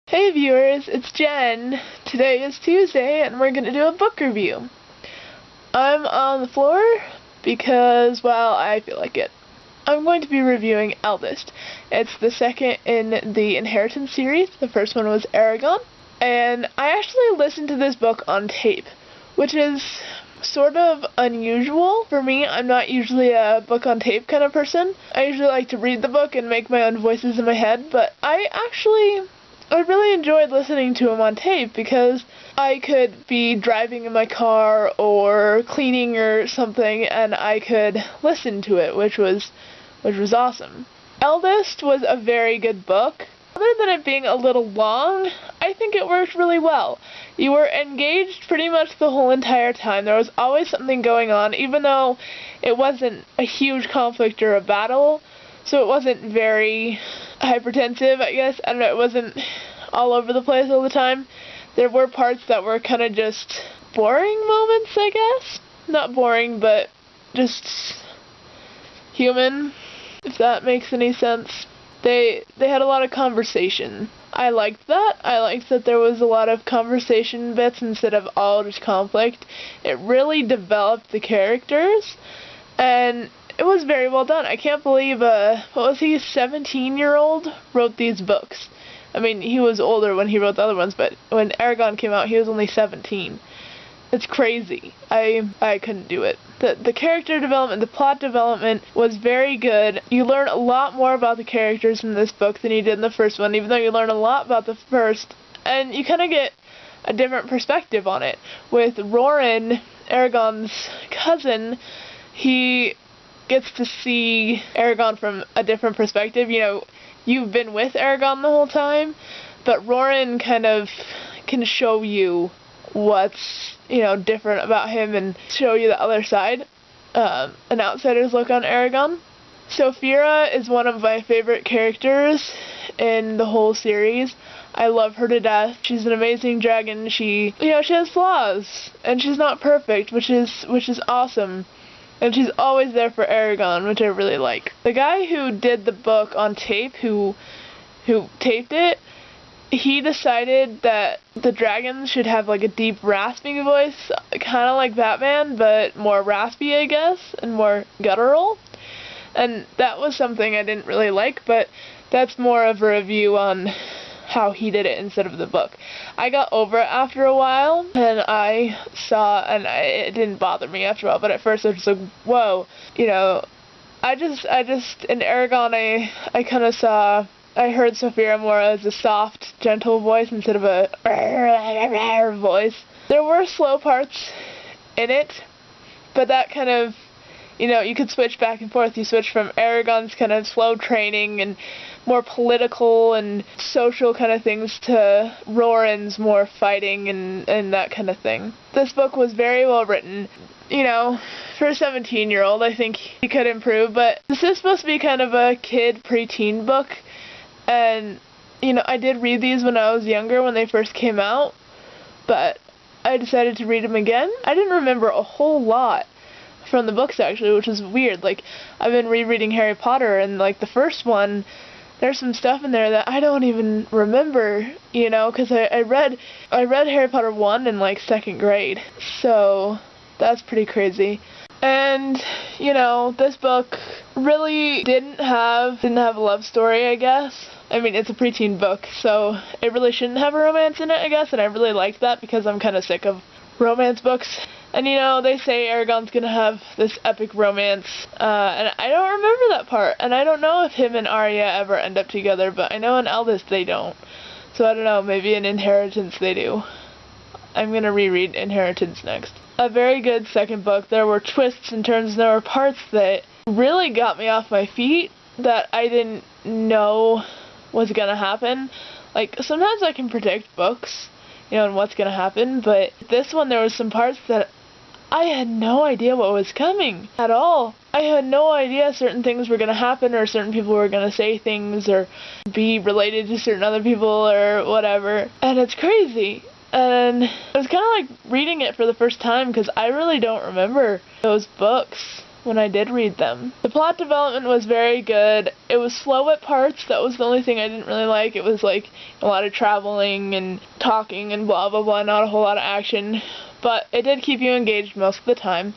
Hey viewers, it's Jen. Today is Tuesday and we're going to do a book review. I'm on the floor because, well, I feel like it. I'm going to be reviewing Eldest. It's the second in the Inheritance series. The first one was Eragon. And I actually listened to this book on tape, which is sort of unusual for me. I'm not usually a book on tape kind of person. I usually like to read the book and make my own voices in my head, but I really enjoyed listening to him on tape because I could be driving in my car or cleaning or something and I could listen to it, which was awesome. Eldest was a very good book. Other than it being a little long, I think it worked really well. You were engaged pretty much the whole entire time. There was always something going on, even though it wasn't a huge conflict or a battle, so it wasn't very hypertensive, I guess. I don't know, it wasn't all over the place all the time. There were parts that were kind of just boring moments, I guess. Not boring, but just human, if that makes any sense. They had a lot of conversation. I liked that. I liked that there was a lot of conversation bits instead of all just conflict. It really developed the characters, and it was very well done. I can't believe, what was he, 17-year-old wrote these books. I mean, he was older when he wrote the other ones, but when Eragon came out, he was only 17. It's crazy. I couldn't do it. The character development, the plot development was very good. You learn a lot more about the characters in this book than you did in the first one, even though you learn a lot about the first, and you kind of get a different perspective on it. With Roran, Eragon's cousin, he gets to see Eragon from a different perspective. You know, you've been with Eragon the whole time, but Roran kind of can show you what's, different about him and show you the other side, an outsider's look on Eragon. Saphira is one of my favorite characters in the whole series. I love her to death. She's an amazing dragon. She has flaws, and she's not perfect, which is awesome. And she's always there for Eragon, which I really like. The guy who did the book on tape, who taped it, he decided that the dragons should have like a deep rasping voice, kind of like Batman, but more raspy, I guess, and more guttural. And that was something I didn't really like, but that's more of a review on how he did it instead of the book. I got over it after a while, and it didn't bother me after a while, but at first I was just like, whoa, I just, in Eragon, I heard Saphira more as a soft, gentle voice instead of a voice. There were slow parts in it, but that kind of, you could switch back and forth. You switch from Eragon's kind of slow training and more political and social kind of things to Roran's more fighting and that kind of thing. This book was very well written. For a 17-year-old, I think he could improve, but this is supposed to be kind of a kid preteen book. And, I did read these when I was younger, when they first came out, but I decided to read them again. I didn't remember a whole lot from the books, actually, which is weird. Like, I've been rereading Harry Potter, and, like, the first one, there's some stuff in there that I don't even remember, because I read Harry Potter 1 in, like, 2nd grade, so that's pretty crazy. And, this book really didn't have a love story, I guess. I mean, it's a preteen book, so it really shouldn't have a romance in it, I guess, and I really liked that because I'm kind of sick of romance books. And, they say Eragon's gonna have this epic romance, and I don't remember that part, and I don't know if him and Arya ever end up together, but I know in Eldest they don't. So I don't know, maybe in Inheritance they do. I'm gonna reread Inheritance next. A very good second book. There were twists and turns, and there were parts that really got me off my feet that I didn't know was gonna happen. Like, sometimes I can predict books, and what's gonna happen, but this one there was some parts that I had no idea what was coming at all. I had no idea certain things were gonna happen, or certain people were gonna say things, or be related to certain other people, or whatever. And it's crazy. And it was kind of like reading it for the first time, because I really don't remember those books. when I did read them. The plot development was very good. It was slow at parts. That was the only thing I didn't really like. It was like a lot of traveling and talking and blah blah blah, not a whole lot of action. But it did keep you engaged most of the time.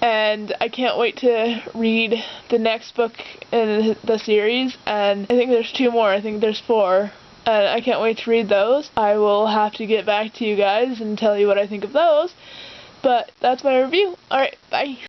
And I can't wait to read the next book in the series, and I think there's 2 more. I think there's 4. And I can't wait to read those. I will have to get back to you guys and tell you what I think of those. But that's my review. Alright, bye.